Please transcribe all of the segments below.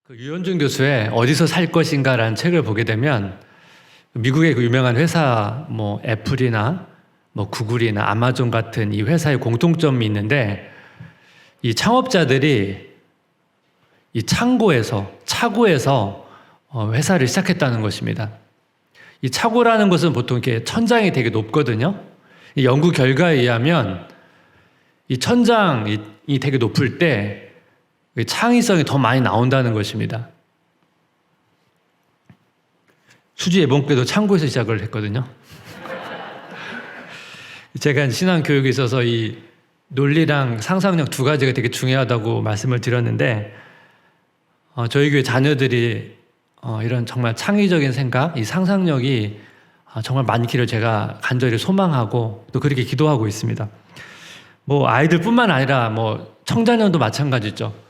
그 유현준 교수의 어디서 살 것인가라는 책을 보게 되면 미국의 그 유명한 회사 뭐 애플이나 뭐 구글이나 아마존 같은 이 회사의 공통점이 있는데 이 창업자들이 이 차고에서 회사를 시작했다는 것입니다. 이 차고라는 것은 보통 이렇게 천장이 되게 높거든요. 이 연구 결과에 의하면 이 천장이 되게 높을 때 창의성이 더 많이 나온다는 것입니다. 수지 이번 교도 창고에서 시작을 했거든요. 제가 신앙 교육에 있어서 이 논리랑 상상력 두 가지가 되게 중요하다고 말씀을 드렸는데 저희 교회 자녀들이 이런 정말 창의적인 생각, 이 상상력이 정말 많기를 제가 간절히 소망하고 또 그렇게 기도하고 있습니다. 뭐 아이들뿐만 아니라 뭐 청자년도 마찬가지죠.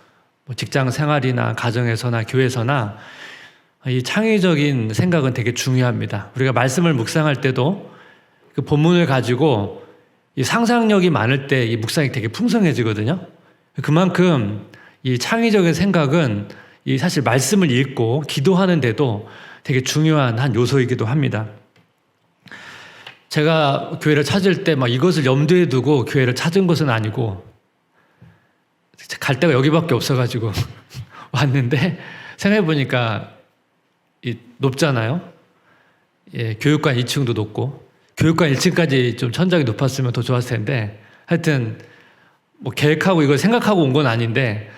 뭐 직장 생활이나 가정에서나 교회에서나 이 창의적인 생각은 되게 중요합니다. 우리가 말씀을 묵상할 때도 그 본문을 가지고 이 상상력이 많을 때 이 묵상이 되게 풍성해지거든요. 그만큼 이 창의적인 생각은 이 사실 말씀을 읽고 기도하는데도 되게 중요한 한 요소이기도 합니다. 제가 교회를 찾을 때 막 이것을 염두에 두고 교회를 찾은 것은 아니고 갈 데가 여기밖에 없어가지고 왔는데 생각해보니까 높잖아요. 예, 교육관 2층도 높고 교육관 1층까지 좀 천장이 높았으면 더 좋았을 텐데 하여튼 뭐 계획하고 이걸 생각하고 온 건 아닌데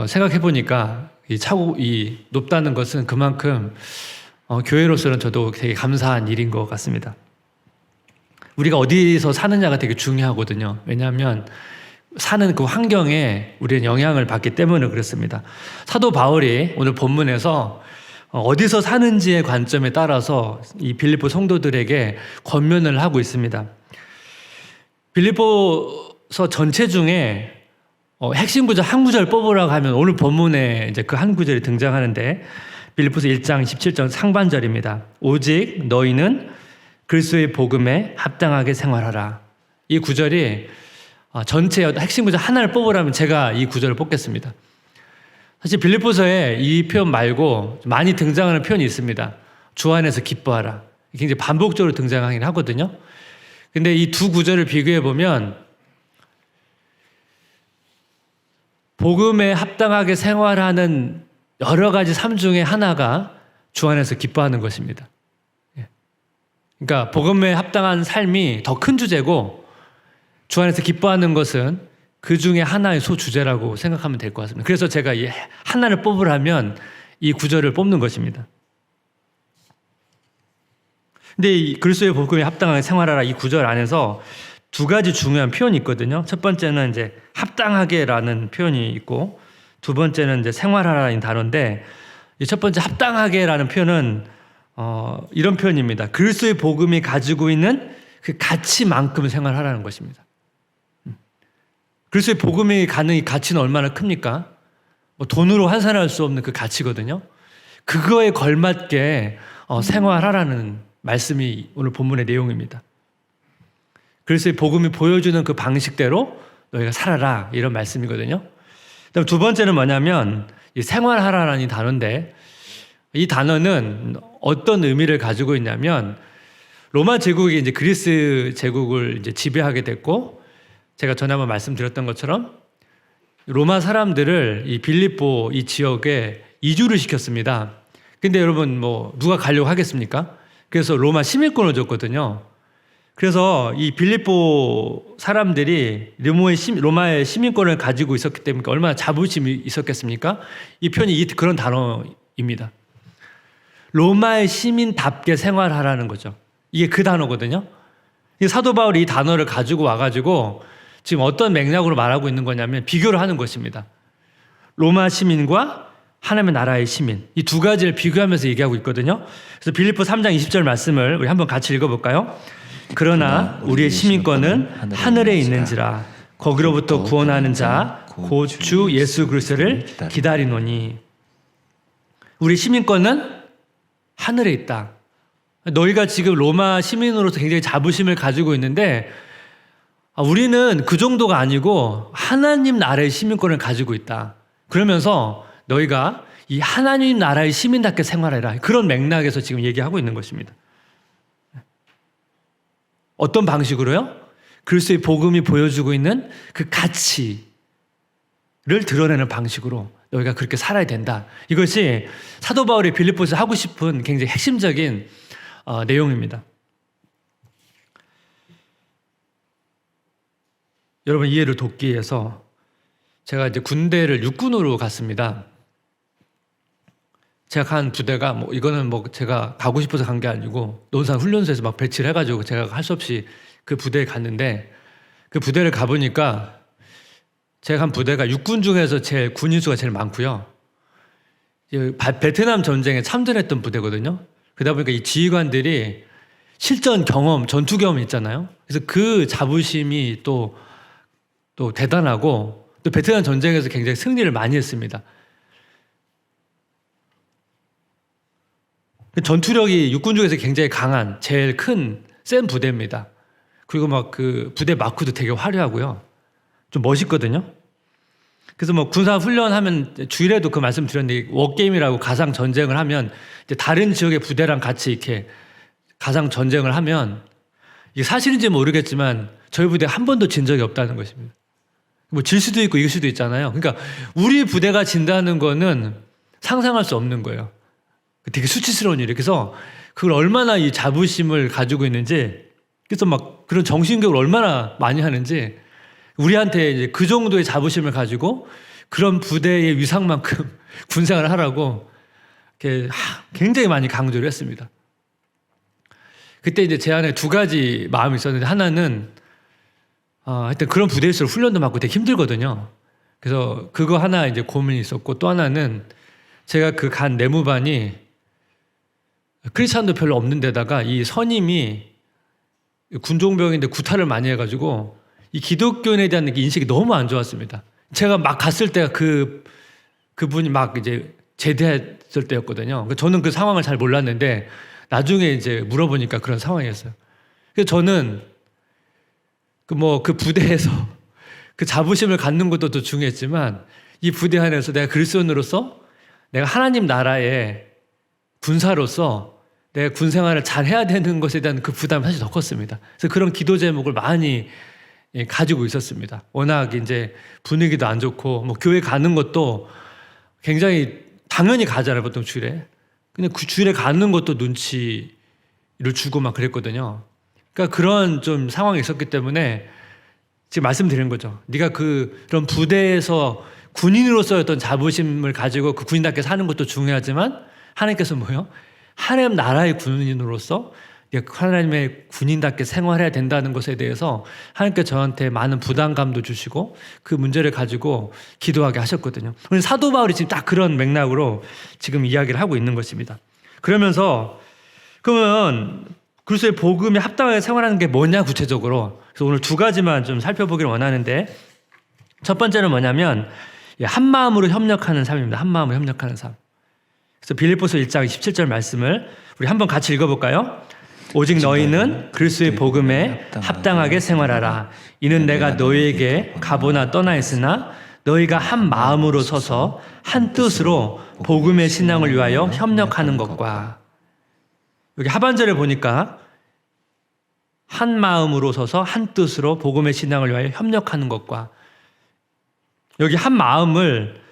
생각해보니까 이 높다는 것은 그만큼 교회로서는 저도 되게 감사한 일인 것 같습니다. 우리가 어디서 사느냐가 되게 중요하거든요. 왜냐하면 사는 그 환경에 우리는 영향을 받기 때문에 그렇습니다. 사도 바울이 오늘 본문에서 어디서 사는지의 관점에 따라서 이 빌립보 성도들에게 권면을 하고 있습니다. 빌립보서 전체 중에 핵심 구절 한 구절 뽑으라고 하면 오늘 본문에 이제 그 한 구절이 등장하는데 빌립보서 1장 17절 상반절입니다. 오직 너희는 그리스도의 복음에 합당하게 생활하라. 이 구절이 전체 핵심 구절 하나를 뽑으라면 제가 이 구절을 뽑겠습니다. 사실 빌립보서에 이 표현 말고 많이 등장하는 표현이 있습니다. 주 안에서 기뻐하라. 굉장히 반복적으로 등장하긴 하거든요. 근데 이 두 구절을 비교해 보면 복음에 합당하게 생활하는 여러 가지 삶 중에 하나가 주 안에서 기뻐하는 것입니다. 그러니까 복음에 합당한 삶이 더 큰 주제고 주 안에서 기뻐하는 것은 그 중에 하나의 소주제라고 생각하면 될 것 같습니다. 그래서 제가 이 하나를 뽑으라면 이 구절을 뽑는 것입니다. 근데 이 그리스도의 복음에 합당하게 생활하라 이 구절 안에서 두 가지 중요한 표현이 있거든요. 첫 번째는 이제 합당하게라는 표현이 있고 두 번째는 이제 생활하라는 단어인데 이 첫 번째 합당하게라는 표현은 이런 표현입니다. 그리스도의 복음이 가지고 있는 그 가치만큼 생활하라는 것입니다. 그리스도의 복음이 가는 이 가치는 얼마나 큽니까? 돈으로 환산할 수 없는 그 가치거든요. 그거에 걸맞게 생활하라는 말씀이 오늘 본문의 내용입니다. 그리스도의 복음이 보여주는 그 방식대로 너희가 살아라 이런 말씀이거든요. 그다음 두 번째는 뭐냐면 이 생활하라라는 이 단어인데 이 단어는 어떤 의미를 가지고 있냐면 로마 제국이 이제 그리스 제국을 이제 지배하게 됐고 제가 전에 한번 말씀드렸던 것처럼 로마 사람들을 이 빌립보 이 지역에 이주를 시켰습니다. 근데 여러분 뭐 누가 가려고 하겠습니까? 그래서 로마 시민권을 줬거든요. 그래서 이 빌립보 사람들이 로마의 시민권을 가지고 있었기 때문에 얼마나 자부심이 있었겠습니까? 이 편이 그런 단어입니다. 로마의 시민답게 생활하라는 거죠. 이게 그 단어거든요. 사도 바울이 이 단어를 가지고 와가지고 지금 어떤 맥락으로 말하고 있는 거냐면 비교를 하는 것입니다. 로마 시민과 하나님의 나라의 시민 이 두 가지를 비교하면서 얘기하고 있거든요. 그래서 빌립보 3장 20절 말씀을 우리 한번 같이 읽어볼까요? 그러나 우리의 시민권은 하늘에 있는지라 거기로부터 구원하는 자 곧 주 예수 그리스도를 기다리노니. 우리 시민권은 하늘에 있다. 너희가 지금 로마 시민으로서 굉장히 자부심을 가지고 있는데 우리는 그 정도가 아니고 하나님 나라의 시민권을 가지고 있다. 그러면서 너희가 이 하나님 나라의 시민답게 생활해라. 그런 맥락에서 지금 얘기하고 있는 것입니다. 어떤 방식으로요? 그리스도의 복음이 보여주고 있는 그 가치를 드러내는 방식으로 너희가 그렇게 살아야 된다. 이것이 사도 바울이 빌립보에서 하고 싶은 굉장히 핵심적인 내용입니다. 여러분 이해를 돕기 위해서 제가 이제 군대를 육군으로 갔습니다. 제가 간 부대가 이거는 제가 가고 싶어서 간 게 아니고 논산 훈련소에서 막 배치를 해가지고 제가 할 수 없이 그 부대에 갔는데, 그 부대를 가보니까 제가 간 부대가 육군 중에서 제일 군인 수가 제일 많고요. 베트남 전쟁에 참전했던 부대거든요. 그러다 보니까 이 지휘관들이 실전 경험, 전투 경험이 있잖아요. 그래서 그 자부심이 또 대단하고, 또 베트남 전쟁에서 굉장히 승리를 많이 했습니다. 전투력이 육군 중에서 굉장히 강한 제일 큰 센 부대입니다. 그리고 그 부대 마크도 되게 화려하고요. 좀 멋있거든요. 그래서 군사 훈련하면 주일에도 그 말씀 드렸는데, 워게임이라고 가상 전쟁을 하면 이제 다른 지역의 부대랑 같이 이렇게 가상 전쟁을 하면, 이게 사실인지 모르겠지만 저희 부대 한 번도 진 적이 없다는 것입니다. 질 수도 있고 이길 수도 있잖아요. 그러니까 우리 부대가 진다는 거는 상상할 수 없는 거예요. 되게 수치스러운 일이에요. 그래서 그걸 얼마나 이 자부심을 가지고 있는지, 그래서 그런 정신교육을 얼마나 많이 하는지, 우리한테 이제 그 정도의 자부심을 가지고 그런 부대의 위상만큼 군생활을 하라고 이렇게 굉장히 많이 강조를 했습니다. 그때 이제 제 안에 두 가지 마음이 있었는데, 하나는 하여튼 그런 부대일수록 훈련도 받고 되게 힘들거든요. 그래서 그거 하나 이제 고민이 있었고, 또 하나는 제가 그 간 내무반이 크리스찬도 별로 없는 데다가 이 선임이 군종병인데 구타를 많이 해가지고 이 기독교인에 대한 인식이 너무 안 좋았습니다. 제가 막 갔을 때가 그분이 막 이제 제대했을 때였거든요. 저는 그 상황을 잘 몰랐는데 나중에 이제 물어보니까 그런 상황이었어요. 그래서 저는 그 부대에서 그 자부심을 갖는 것도 더 중요했지만, 이 부대 안에서 내가 그리스도인으로서 내가 하나님 나라의 군사로서 내가 군 생활을 잘 해야 되는 것에 대한 그 부담이 사실 더 컸습니다. 그래서 그런 기도 제목을 많이 가지고 있었습니다. 워낙 이제 분위기도 안 좋고, 교회 가는 것도 굉장히 당연히 가잖아요, 보통 주일에. 근데 그 주일에 가는 것도 눈치를 주고 막 그랬거든요. 그러니까 그런 좀 상황이 있었기 때문에 지금 말씀드리는 거죠. 네가 그런 부대에서 군인으로서의 어떤 자부심을 가지고 그 군인답게 사는 것도 중요하지만, 하나님께서 하나님 나라의 군인으로서 하나님의 군인답게 생활해야 된다는 것에 대해서 하나님께서 저한테 많은 부담감도 주시고 그 문제를 가지고 기도하게 하셨거든요. 사도 바울이 지금 딱 그런 맥락으로 지금 이야기를 하고 있는 것입니다. 그러면서 그러면 그리스도의 복음에 합당하게 생활하는 게 뭐냐 구체적으로. 그래서 오늘 두 가지만 좀 살펴보기를 원하는데, 첫 번째는 뭐냐면 한 마음으로 협력하는 삶입니다. 한 마음으로 협력하는 삶. 그래서 빌립보서 1장 17절 말씀을 우리 한번 같이 읽어볼까요? 오직 너희는 그리스도의 복음에 합당하게 생활하라. 이는 내가 너희에게 가보나 떠나 있으나 너희가 한 마음으로 서서 한 뜻으로 복음의 신앙을 위하여 협력하는 것과, 여기 하반절에 보니까 한 마음으로 서서 한 뜻으로 복음의 신앙을 위하여 협력하는 것과, 여기 한 마음을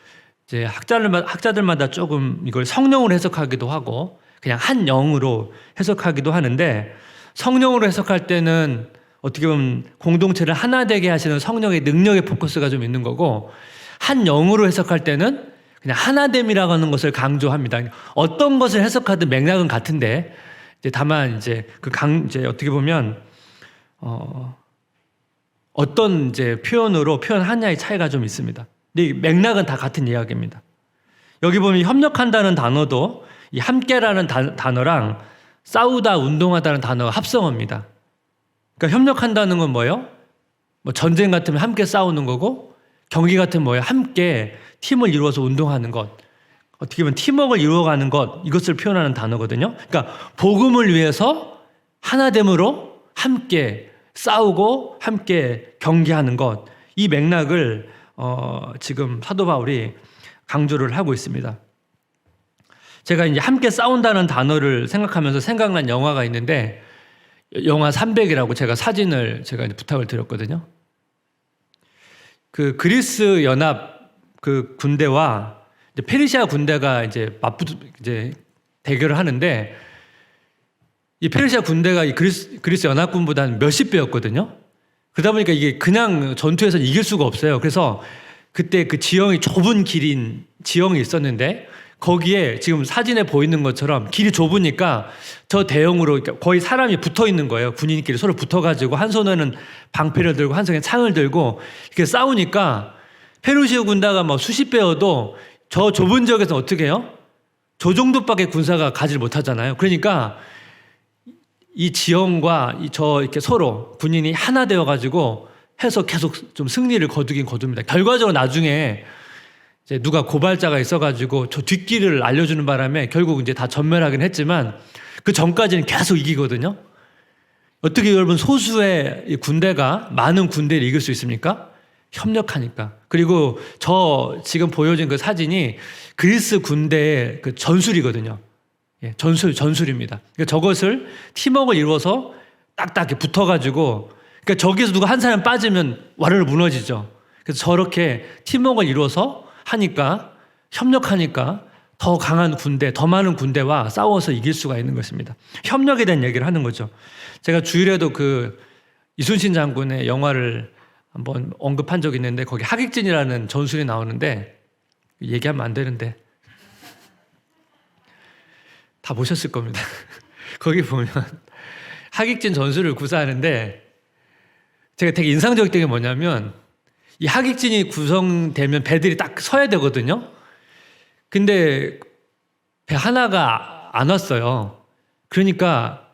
이제 학자들마다 조금 이걸 성령으로 해석하기도 하고 그냥 한 영으로 해석하기도 하는데, 성령으로 해석할 때는 어떻게 보면 공동체를 하나 되게 하시는 성령의 능력의 포커스가 좀 있는 거고, 한 영으로 해석할 때는 그냥 하나됨이라고 하는 것을 강조합니다. 어떤 것을 해석하든 맥락은 같은데, 이제 다만 이제 이제 어떻게 보면 어떤 이제 표현으로 표현하냐의 차이가 좀 있습니다. 근데 맥락은 다 같은 이야기입니다. 여기 보면 협력한다는 단어도 이 함께라는 단어랑 싸우다, 운동하다는 단어가 합성어입니다. 그러니까 협력한다는 건 뭐예요? 전쟁 같으면 함께 싸우는 거고, 경기 같으면 뭐예요? 함께 팀을 이루어서 운동하는 것. 어떻게 보면 팀워크를 이루어가는 것, 이것을 표현하는 단어거든요. 그러니까 복음을 위해서 하나됨으로 함께 싸우고 함께 경계하는 것, 이 맥락을 지금 사도 바울이 강조를 하고 있습니다. 제가 이제 함께 싸운다는 단어를 생각하면서 생각난 영화가 있는데, 영화 300이라고 제가 사진을 제가 이제 부탁을 드렸거든요. 그 그리스 연합 그 군대와 이제 페르시아 군대가 이제 대결을 하는데, 이 페르시아 군대가 이 그리스 연합군보다 한 몇십 배였거든요. 그러다 보니까 이게 그냥 전투에서 이길 수가 없어요. 그래서 그때 그 지형이 좁은 길인 지형이 있었는데, 거기에 지금 사진에 보이는 것처럼 길이 좁으니까 저 대형으로 거의 사람이 붙어 있는 거예요. 군인끼리 서로 붙어가지고 한 손에는 방패를 들고 한 손에 창을 들고 이렇게 싸우니까 페르시아 군대가 뭐 수십 배여도 저 좁은 지역에서 어떻게 해요? 저 정도밖에 군사가 가지 못하잖아요. 그러니까 이 지형과 이렇게 서로 군인이 하나 되어가지고 해서 계속 좀 승리를 거두긴 거둡니다. 결과적으로 나중에 이제 누가 고발자가 있어가지고 저 뒷길을 알려주는 바람에 결국 이제 다 전멸하긴 했지만, 그 전까지는 계속 이기거든요. 어떻게 여러분 소수의 이 군대가 많은 군대를 이길 수 있습니까? 협력하니까. 그리고 저 지금 보여진 그 사진이 그리스 군대의 그 전술이거든요. 예, 전술입니다. 그러니까 저것을 팀워크를 이루어서 딱딱 이렇게 붙어가지고, 그러니까 저기서 누가 한 사람 빠지면 와르르 무너지죠. 그래서 저렇게 팀워크를 이루어서 하니까, 협력하니까 더 강한 군대, 더 많은 군대와 싸워서 이길 수가 있는 것입니다. 협력에 대한 얘기를 하는 거죠. 제가 주일에도 그 이순신 장군의 영화를 한번 언급한 적이 있는데, 거기 하객진이라는 전술이 나오는데, 얘기하면 안 되는데 다 보셨을 겁니다. 거기 보면 하객진 전술을 구사하는데, 제가 되게 인상적이었던 게 뭐냐면, 이 하객진이 구성되면 배들이 딱 서야 되거든요. 근데 배 하나가 안 왔어요. 그러니까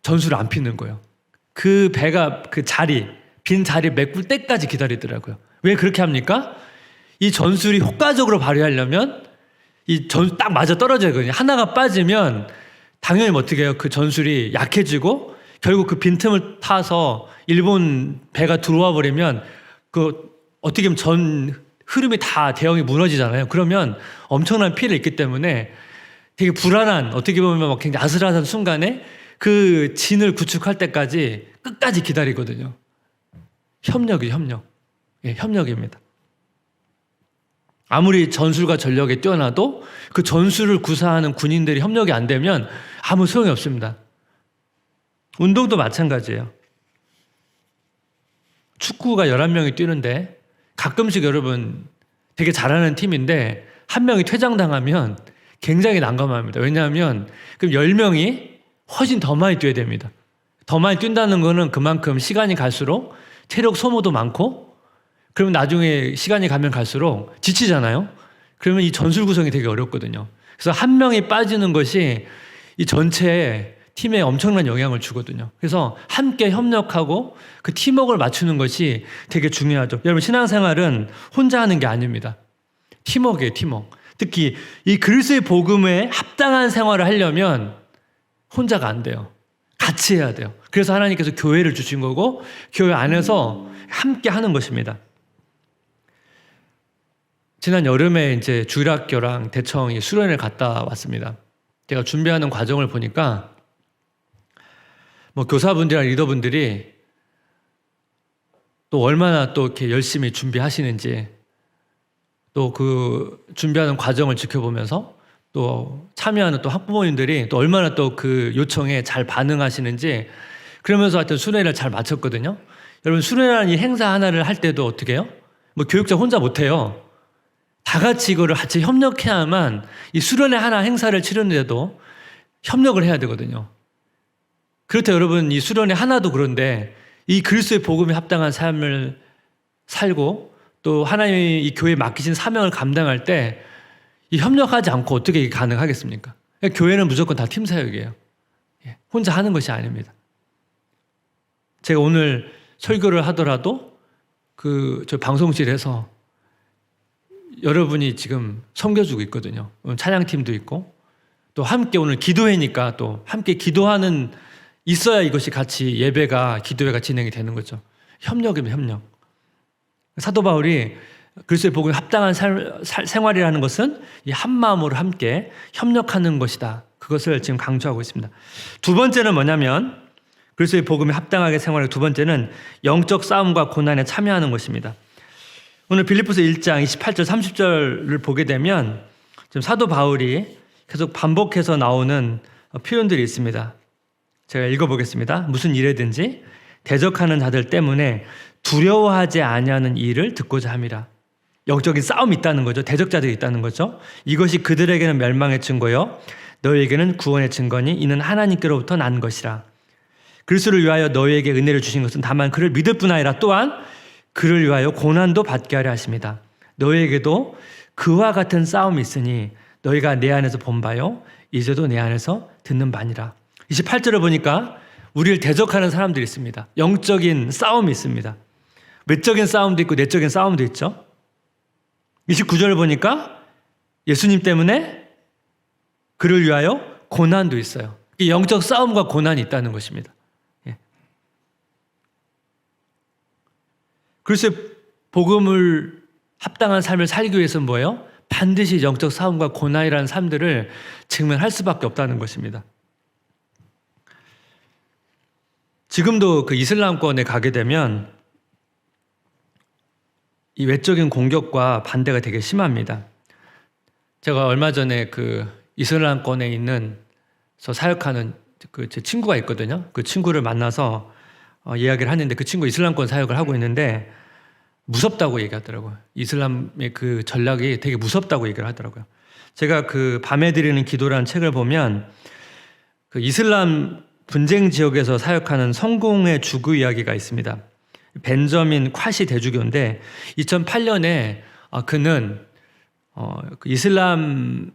전술을 안 피는 거예요. 그 배가 빈 자리 메꿀 때까지 기다리더라고요. 왜 그렇게 합니까? 이 전술이 효과적으로 발휘하려면 딱 맞아 떨어져야 되거든요. 하나가 빠지면 당연히 어떻게 해요? 그 전술이 약해지고 결국 그 빈틈을 타서 일본 배가 들어와 버리면 어떻게 보면 전 흐름이 다 대형이 무너지잖아요. 그러면 엄청난 피해를 입기 때문에 되게 불안한, 어떻게 보면 막 굉장히 아슬아슬한 순간에 그 진을 구축할 때까지 끝까지 기다리거든요. 협력이죠, 협력. 예, 협력입니다. 아무리 전술과 전력이 뛰어나도 그 전술을 구사하는 군인들이 협력이 안 되면 아무 소용이 없습니다. 운동도 마찬가지예요. 축구가 11명이 뛰는데 가끔씩 여러분 되게 잘하는 팀인데 한 명이 퇴장당하면 굉장히 난감합니다. 왜냐하면 그럼 10명이 훨씬 더 많이 뛰어야 됩니다. 더 많이 뛴다는 거는 그만큼 시간이 갈수록 체력 소모도 많고, 그러면 나중에 시간이 가면 갈수록 지치잖아요. 그러면 이 전술 구성이 되게 어렵거든요. 그래서 한 명이 빠지는 것이 이 전체 팀에 엄청난 영향을 주거든요. 그래서 함께 협력하고 그 팀워크를 맞추는 것이 되게 중요하죠. 여러분, 신앙생활은 혼자 하는 게 아닙니다. 팀워크예요, 팀워크. 특히 이 그리스도의 복음에 합당한 생활을 하려면 혼자가 안 돼요. 같이 해야 돼요. 그래서 하나님께서 교회를 주신 거고, 교회 안에서 함께 하는 것입니다. 지난 여름에 이제 주일학교랑 대청이 수련회를 갔다 왔습니다. 제가 준비하는 과정을 보니까 교사분들이나 리더분들이 또 얼마나 또 이렇게 열심히 준비하시는지, 또 그 준비하는 과정을 지켜보면서 또 참여하는 또 학부모님들이 또 얼마나 또 그 요청에 잘 반응하시는지, 그러면서 하여튼 수련회를 잘 마쳤거든요. 여러분, 수련회라는 이 행사 하나를 할 때도 어떻게 해요? 교육자 혼자 못해요. 다 같이 이거를 같이 협력해야만, 이 수련회 하나 행사를 치르는데도 협력을 해야 되거든요. 그렇다 여러분, 이 수련회 하나도 그런데 이 그리스도의 복음에 합당한 삶을 살고 또 하나님이 이 교회에 맡기신 사명을 감당할 때 이 협력하지 않고 어떻게 이게 가능하겠습니까? 교회는 무조건 다 팀 사역이에요. 혼자 하는 것이 아닙니다. 제가 오늘 설교를 하더라도 저 방송실에서 여러분이 지금 섬겨주고 있거든요. 찬양팀도 있고, 또 함께 오늘 기도회니까 또 함께 기도하는 있어야 이것이 같이 예배가, 기도회가 진행이 되는 거죠. 협력입니다, 협력. 사도 바울이 그리스도의 복음에 합당한 생활이라는 것은 이 한마음으로 함께 협력하는 것이다. 그것을 지금 강조하고 있습니다. 두 번째는 뭐냐면 그리스도의 복음에 합당하게 생활하고, 두 번째는 영적 싸움과 고난에 참여하는 것입니다. 오늘 빌립보서 1장 28절 30절을 보게 되면 지금 사도 바울이 계속 반복해서 나오는 표현들이 있습니다. 제가 읽어보겠습니다. 무슨 일에든지 대적하는 자들 때문에 두려워하지 아니하는 일을 듣고자 함이라. 영적인 싸움이 있다는 거죠. 대적자들이 있다는 거죠. 이것이 그들에게는 멸망의 증거요 너희에게는 구원의 증거니 이는 하나님께로부터 난 것이라. 그리스도를 위하여 너희에게 은혜를 주신 것은 다만 그를 믿을 뿐 아니라 또한 그를 위하여 고난도 받게 하려 하십니다. 너희에게도 그와 같은 싸움이 있으니 너희가 내 안에서 본 바요 이제도 내 안에서 듣는 바니라. 28절을 보니까 우리를 대적하는 사람들이 있습니다. 영적인 싸움이 있습니다. 외적인 싸움도 있고 내적인 싸움도 있죠. 29절을 보니까 예수님 때문에 그를 위하여 고난도 있어요. 이 영적 싸움과 고난이 있다는 것입니다. 그래서 복음을 합당한 삶을 살기 위해서는 뭐예요? 반드시 영적 싸움과 고난이라는 삶들을 직면할 수밖에 없다는 것입니다. 지금도 그 이슬람권에 가게 되면 이 외적인 공격과 반대가 되게 심합니다. 제가 얼마 전에 그 이슬람권에 있는 사역하는 그 제 친구가 있거든요. 그 친구를 만나서 이야기를 하는데 그 친구 이슬람권 사역을 하고 있는데 무섭다고 얘기하더라고요. 이슬람의 그 전략이 되게 무섭다고 얘기를 하더라고요. 제가 그 밤에 드리는 기도라는 책을 보면 그 이슬람 분쟁 지역에서 사역하는 성공의 주구 이야기가 있습니다. 벤저민 콰시 대주교인데 2008년에 그는 그 이슬람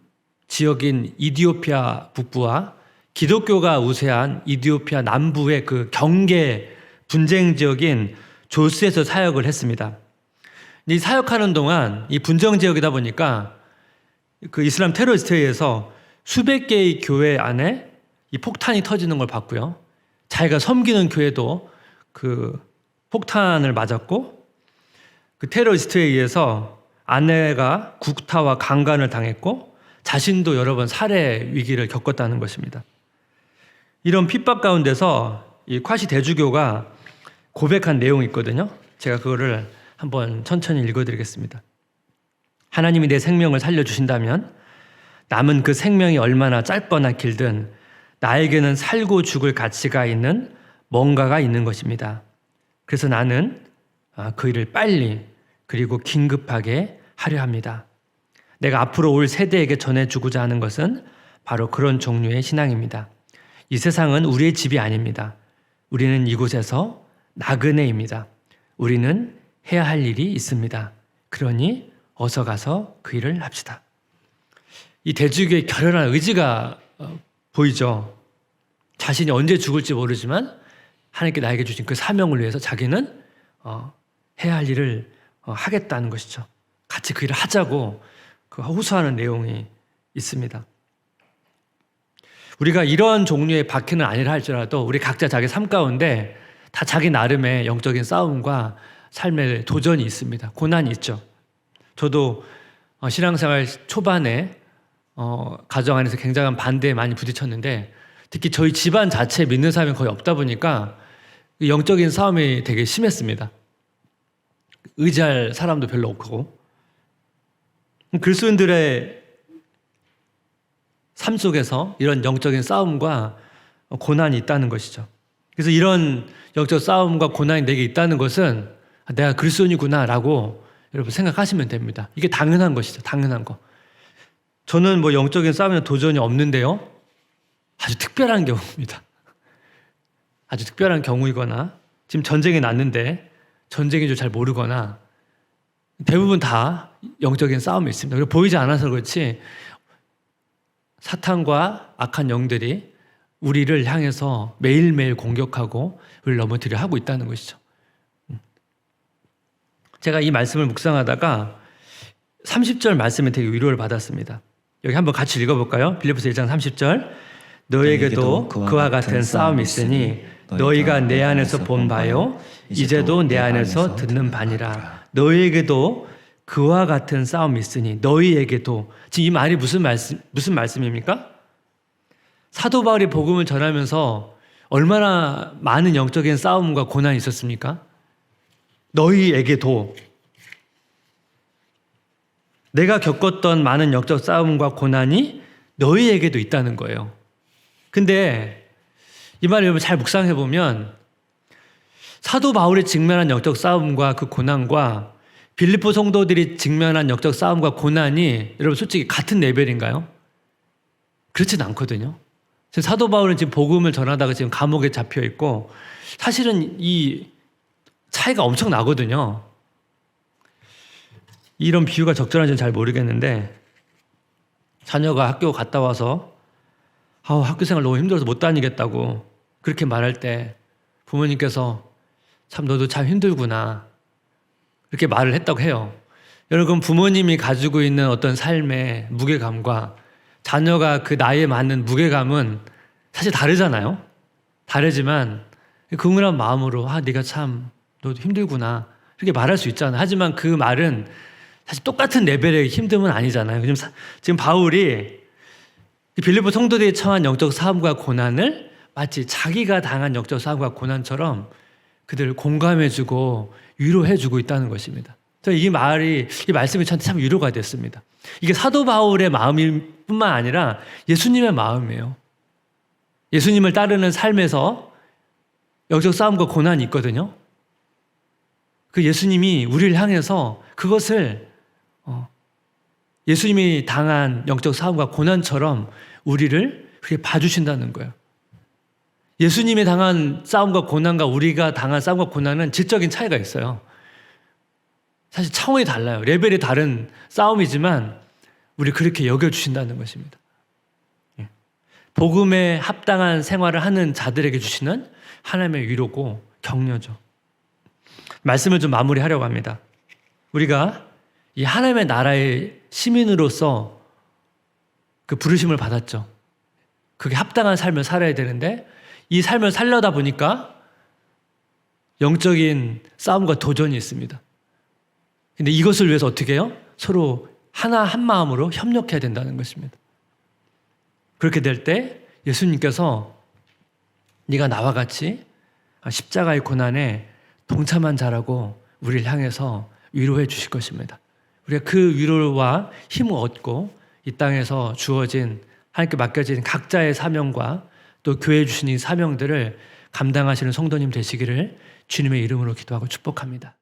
지역인 이디오피아 북부와 기독교가 우세한 이디오피아 남부의 그 경계 분쟁 지역인 조스에서 사역을 했습니다. 이 사역하는 동안 이 분쟁 지역이다 보니까 그 이슬람 테러리스트에 의해서 수백 개의 교회 안에 이 폭탄이 터지는 걸 봤고요. 자기가 섬기는 교회도 그 폭탄을 맞았고 그 테러리스트에 의해서 아내가 구타와 강간을 당했고 자신도 여러 번 살해 위기를 겪었다는 것입니다. 이런 핍박 가운데서 이 콰시 대주교가 고백한 내용이 있거든요. 제가 그거를 한번 천천히 읽어드리겠습니다. 하나님이 내 생명을 살려주신다면 남은 그 생명이 얼마나 짧거나 길든 나에게는 살고 죽을 가치가 있는 뭔가가 있는 것입니다. 그래서 나는 그 일을 빨리 그리고 긴급하게 하려 합니다. 내가 앞으로 올 세대에게 전해주고자 하는 것은 바로 그런 종류의 신앙입니다. 이 세상은 우리의 집이 아닙니다. 우리는 이곳에서 나그네입니다. 우리는 해야 할 일이 있습니다. 그러니 어서 가서 그 일을 합시다. 이 대주교의 결연한 의지가 보이죠. 자신이 언제 죽을지 모르지만 하나님께 나에게 주신 그 사명을 위해서 자기는 해야 할 일을 하겠다는 것이죠. 같이 그 일을 하자고 호소하는 내용이 있습니다. 우리가 이런 종류의 박해는 아니라 할지라도 우리 각자 자기 삶 가운데 다 자기 나름의 영적인 싸움과 삶의 도전이 있습니다. 고난이 있죠. 저도 신앙생활 초반에 가정 안에서 굉장한 반대에 많이 부딪혔는데 특히 저희 집안 자체에 믿는 사람이 거의 없다 보니까 영적인 싸움이 되게 심했습니다. 의지할 사람도 별로 없고 그리스도인들의 삶 속에서 이런 영적인 싸움과 고난이 있다는 것이죠. 그래서 이런 영적 싸움과 고난이 내게 있다는 것은 내가 그리스도인이구나 라고 여러분 생각하시면 됩니다. 이게 당연한 것이죠. 당연한 거. 저는 뭐 영적인 싸움이나 도전이 없는데요. 아주 특별한 경우입니다. 아주 특별한 경우이거나 지금 전쟁이 났는데 전쟁인 줄 잘 모르거나 대부분 다 영적인 싸움이 있습니다. 그리고 보이지 않아서 그렇지 사탄과 악한 영들이 우리를 향해서 매일매일 공격하고 우리를 넘어뜨려 하고 있다는 것이죠. 제가 이 말씀을 묵상하다가 30절 말씀에 되게 위로를 받았습니다. 여기 한번 같이 읽어볼까요? 빌립보서 1장 30절 너희에게도 그와 같은 싸움이 있으니 너희가 내 안에서 본 바요 이제도 내 안에서 듣는 바니라. 너희에게도 그와 같은 싸움이 있으니 너희에게도. 지금 이 말이 무슨 말씀입니까? 사도 바울이 복음을 전하면서 얼마나 많은 영적인 싸움과 고난이 있었습니까? 너희에게도. 내가 겪었던 많은 영적 싸움과 고난이 너희에게도 있다는 거예요. 근데 이 말을 여러분 잘 묵상해 보면 사도 바울이 직면한 영적 싸움과 그 고난과 빌립보 성도들이 직면한 영적 싸움과 고난이 여러분 솔직히 같은 레벨인가요? 그렇진 않거든요. 지금 사도 바울은 지금 복음을 전하다가 지금 감옥에 잡혀 있고 사실은 이 차이가 엄청 나거든요. 이런 비유가 적절한지는 잘 모르겠는데 자녀가 학교 갔다 와서 학교 생활 너무 힘들어서 못 다니겠다고 그렇게 말할 때 부모님께서 참 너도 참 힘들구나 이렇게 말을 했다고 해요. 여러분 부모님이 가지고 있는 어떤 삶의 무게감과 자녀가 그 나이에 맞는 무게감은 사실 다르잖아요. 다르지만 긍휼한 마음으로 네가 참 너도 힘들구나 이렇게 말할 수 있잖아요. 하지만 그 말은 사실 똑같은 레벨의 힘듦은 아니잖아요. 지금 바울이 빌립보 성도들이 처한 영적 싸움과 고난을 마치 자기가 당한 영적 싸움과 고난처럼 그들을 공감해주고 위로해주고 있다는 것입니다. 이 말씀이 저한테 참 위로가 됐습니다. 이게 사도 바울의 마음일 뿐만 아니라 예수님의 마음이에요. 예수님을 따르는 삶에서 영적 싸움과 고난이 있거든요. 그 예수님이 우리를 향해서 그것을 예수님이 당한 영적 싸움과 고난처럼 우리를 그렇게 봐주신다는 거예요. 예수님이 당한 싸움과 고난과 우리가 당한 싸움과 고난은 질적인 차이가 있어요. 사실 차원이 달라요. 레벨이 다른 싸움이지만 우리 그렇게 여겨주신다는 것입니다. 복음에 합당한 생활을 하는 자들에게 주시는 하나님의 위로고 격려죠. 말씀을 좀 마무리하려고 합니다. 우리가 이 하나님의 나라의 시민으로서 그 부르심을 받았죠. 그게 합당한 삶을 살아야 되는데 이 삶을 살려다 보니까 영적인 싸움과 도전이 있습니다. 근데 이것을 위해서 어떻게 해요? 서로 하나 한 마음으로 협력해야 된다는 것입니다. 그렇게 될 때 예수님께서 네가 나와 같이 십자가의 고난에 동참한 자라고 우리를 향해서 위로해 주실 것입니다. 우리가 그 위로와 힘을 얻고 이 땅에서 주어진 하나님께 맡겨진 각자의 사명과 또 교회에 주신 이 사명들을 감당하시는 성도님 되시기를 주님의 이름으로 기도하고 축복합니다.